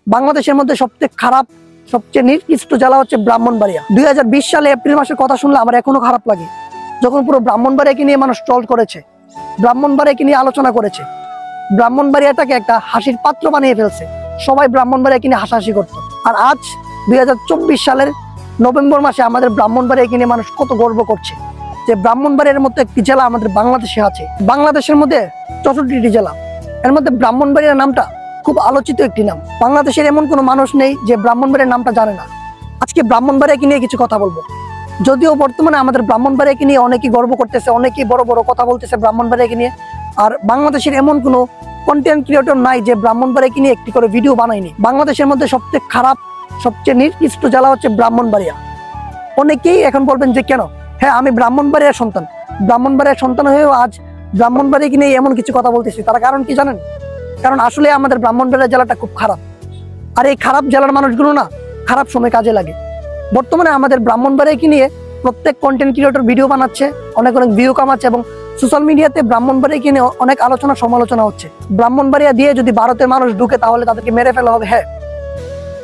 বাংলাদেশের মধ্যে সবচেয়ে খারাপ, সবচেয়ে নিকৃষ্ট জেলা হচ্ছে ব্রাহ্মণবাড়িয়া। 2020 সালে এপ্রিল মাসের কথা শুনলে আমার এখনো খারাপ লাগে, যখন পুরো ব্রাহ্মণবাড়িয়াকে নিয়ে মানুষ ট্রল করেছে, ব্রাহ্মণবাড়িয়াকে নিয়ে আলোচনা করেছে, ব্রাহ্মণবাড়িয়াটাকে একটা হাসির পাত্র বানিয়ে ফেলছে। সবাই ব্রাহ্মণবাড়িয়াকে নিয়ে হাসাহাসি করতো। আর আজ 2024 সালের নভেম্বর মাসে আমাদের ব্রাহ্মণবাড়িয়াকে নিয়ে মানুষ কত গর্ব করছে যে ব্রাহ্মণবাড়িয়ার মতো একটি জেলা আমাদের বাংলাদেশে আছে। বাংলাদেশের মধ্যে 64টি জেলা, এর মধ্যে ব্রাহ্মণবাড়িয়ার নামটা খুব আলোচিত একটি নাম। বাংলাদেশের এমন কোনো মানুষ নেই যে ব্রাহ্মণবাড়িয়ার নামটা জানে না। আজকে ব্রাহ্মণবাড়িয়াকে নিয়ে কিছু কথা বলবো। যদিও বর্তমানে আমাদের ব্রাহ্মণবাড়িয়াকে নিয়ে অনেকেই গর্ব করতেছে, অনেকেই বড় বড় কথা বলতেছে ব্রাহ্মণবাড়িয়াকে নিয়ে। আর বাংলাদেশের এমন কোনো কন্টেন্ট ক্রিয়েটর নাই যে ব্রাহ্মণবাড়িয়াকে নিয়ে একটি করে ভিডিও বানায়নি। বাংলাদেশের মধ্যে সবচেয়ে খারাপ, সবচেয়ে নিকৃষ্ট জেলা হচ্ছে ব্রাহ্মণবাড়িয়া। অনেকেই এখন বলবেন যে কেন, হ্যাঁ আমি ব্রাহ্মণবাড়িয়ার সন্তান, ব্রাহ্মণবাড়িয়ার সন্তান হয়েও আজ ব্রাহ্মণবাড়িয়াকে নিয়ে এমন কিছু কথা বলতেছি। তার কারণ কি জানেন? কারণ আসলে আমাদের ব্রাহ্মণবাড়িয়া জেলাটা খুব খারাপ। আর এই খারাপ জেলার মানুষগুলো না খারাপ সময় কাজে লাগে। বর্তমানে আমাদের ব্রাহ্মণবাড়িয়াকে নিয়ে প্রত্যেক কন্টেন্ট ক্রিয়েটর ভিডিও বানাচ্ছে, অনেক অনেক ভিউ কামাচ্ছে এবং সোশ্যাল মিডিয়াতে ব্রাহ্মণবাড়িয়াকে নিয়ে অনেক আলোচনা সমালোচনা হচ্ছে। ব্রাহ্মণবাড়িয়া দিয়ে যদি ভারতের মানুষ ঢুকে তাহলে তাদেরকে মেরে ফেলা হবে। হ্যাঁ,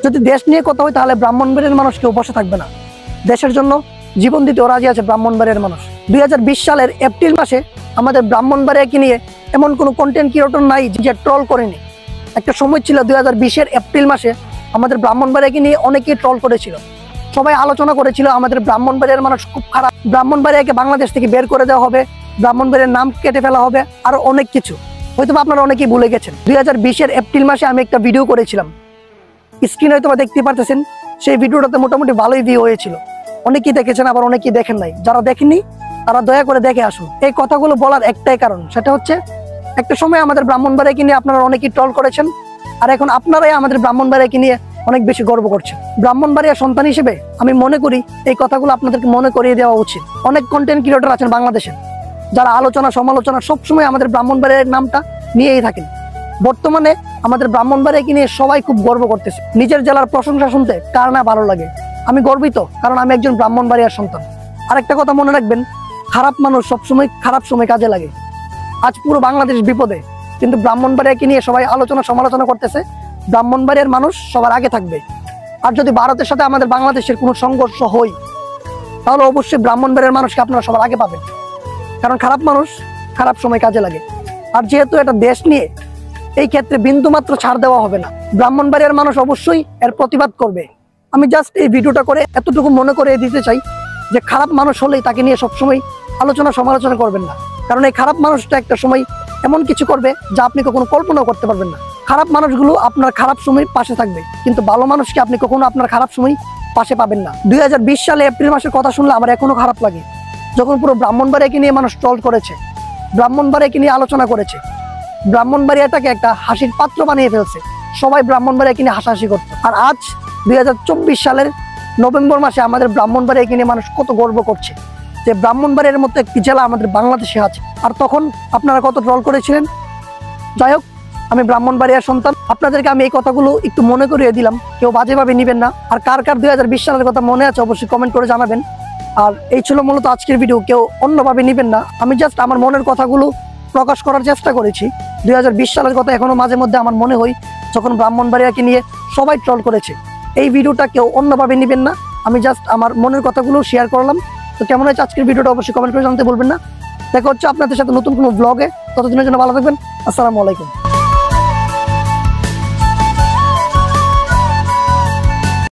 যদি দেশ নিয়ে কথা হয় তাহলে ব্রাহ্মণবাড়িয়ার মানুষ কেউ বসে থাকবে না। দেশের জন্য জীবন দিতেও রাজি আছে ব্রাহ্মণবাড়িয়ার মানুষ। 2020 সালের এপ্রিল মাসে আমাদের ব্রাহ্মণবাড়িয়াকে নিয়ে এমন কোনো কন্টেন্ট ক্রিয়েটর নাই যে ট্রল করেনি। একটা সময় ছিল 2020-এর এপ্রিল মাসে আমাদের ব্রাহ্মণবাড়িয়াকে নিয়ে অনেকেই ট্রল করেছিল। সবাই আলোচনা করেছিল আমাদের ব্রাহ্মণবাড়িয়ার মানুষ খুব খারাপ, ব্রাহ্মণবাড়িয়াকে বাংলাদেশ থেকে বের করে দেওয়া হবে, ব্রাহ্মণবাড়িয়ার নাম কেটে ফেলা হবে, আরো অনেক কিছু। হয়তো আপনারা অনেকেই ভুলে গেছেন। 2020-এর এপ্রিল মাসে আমি একটা ভিডিও করেছিলাম, স্ক্রিনে হয়তো দেখতে পারতেছেন। সেই ভিডিওটাতে মোটামুটি ভালোই ভিউ হয়েছিল। অনেকেই দেখেছেন, আবার অনেকেই দেখেন নাই। যারা দেখেননি তারা দয়া করে দেখে আসুন। এই কথাগুলো বলার একটাই কারণ, সেটা হচ্ছে একটা সময় আমাদের ব্রাহ্মণবাড়িয়াকে নিয়ে আপনারা অনেকেই ট্রল করেছেন, আর এখন আপনারাই আমাদের ব্রাহ্মণবাড়িয়াকে নিয়ে অনেক বেশি গর্ব করছেন। ব্রাহ্মণবাড়িয়ার সন্তান হিসেবে আমি মনে করি এই কথাগুলো আপনাদেরকে মনে করিয়ে দেওয়া উচিত। অনেক কন্টেন্ট ক্রিয়েটর আছেন বাংলাদেশে যারা আলোচনা সমালোচনা সবসময় আমাদের ব্রাহ্মণবাড়িয়ার নামটা নিয়েই থাকেন। বর্তমানে আমাদের ব্রাহ্মণবাড়িয়াকে নিয়ে সবাই খুব গর্ব করতেছে। নিজের জেলার প্রশংসা শুনতে কার না ভালো লাগে। আমি গর্বিত, কারণ আমি একজন ব্রাহ্মণবাড়িয়ার সন্তান। আরেকটা কথা মনে রাখবেন, খারাপ মানুষ সবসময় খারাপ সময় কাজে লাগে। আজ পুরো বাংলাদেশ বিপদে, কিন্তু ব্রাহ্মণবাড়িয়াকে নিয়ে সবাই আলোচনা সমালোচনা করতেছে। ব্রাহ্মণবাড়িয়ার মানুষ সবার আগে থাকবে। আর যদি ভারতের সাথে আমাদের বাংলাদেশের কোনো সংঘর্ষ হয় তাহলে অবশ্যই ব্রাহ্মণবাড়িয়ার মানুষকে আপনারা সবার আগে পাবেন, কারণ খারাপ মানুষ খারাপ সময় কাজে লাগে। আর যেহেতু এটা দেশ নিয়ে, এই ক্ষেত্রে বিন্দু মাত্র ছাড় দেওয়া হবে না। ব্রাহ্মণবাড়িয়ার মানুষ অবশ্যই এর প্রতিবাদ করবে। আমি জাস্ট এই ভিডিওটা করে এতটুকু মনে করে দিতে চাই যে খারাপ মানুষ হলেই তাকে নিয়ে সবসময় আলোচনা সমালোচনা করবেন না, কারণ এই খারাপ মানুষটা একটা সময় এমন কিছু করবে যা আপনি কখনো কল্পনাও করতে পারবেন না। খারাপ মানুষগুলো আপনার খারাপ সময় পাশে থাকবে, কিন্তু ভালো মানুষকে আপনি কখনো আপনার খারাপ সময় পাশে পাবেন না। 2020 সালে এপ্রিল মাসের কথা শুনলে আমার এখনো খারাপ লাগে, যখন পুরো ব্রাহ্মণবাড়িয়াকে নিয়ে মানুষ ট্রল করেছে, ব্রাহ্মণবাড়িয়াকে নিয়ে আলোচনা করেছে, ব্রাহ্মণবাড়িয়াটাকে একটা হাসির পাত্র বানিয়ে ফেলছে। সবাই ব্রাহ্মণবাড়িয়াকে নিয়ে হাসাহাসি করতো। আর আজ 2024 সালের নভেম্বর মাসে আমাদের ব্রাহ্মণবাড়িয়াকে নিয়ে মানুষ কত গর্ব করছে যে ব্রাহ্মণবাড়িয়ার মতো একটি জেলা আমাদের বাংলাদেশে আছে। আর তখন আপনারা কত ট্রল করেছিলেন। যাই হোক, আমি ব্রাহ্মণবাড়িয়ার সন্তান, আপনাদেরকে আমি এই কথাগুলো একটু মনে করিয়ে দিলাম। কেউ বাজেভাবে নিবেন না। আর কার কার 2020 সালের কথা মনে আছে অবশ্যই কমেন্ট করে জানাবেন। আর এই ছিল মূলত আজকের ভিডিও, কেউ অন্যভাবে নিবেন না। আমি জাস্ট আমার মনের কথাগুলো প্রকাশ করার চেষ্টা করেছি। 2020 সালের কথা এখনো মাঝে মধ্যে আমার মনে হয়, যখন ব্রাহ্মণবাড়িয়াকে নিয়ে সবাই ট্রল করেছে। এই ভিডিওটা কেউ অন্যভাবে নিবেন না। আমি জাস্ট আমার মনের কথাগুলো শেয়ার করলাম। তো কেমন হয়েছে আজকের ভিডিওটা অবশ্যই কমেন্ট করে জানাতে বলবেন না। দেখা হচ্ছে আপনাদের সাথে নতুন কোনো ব্লগে। ততদিনের জন্য ভালো থাকবেন। আসসালামু আলাইকুম।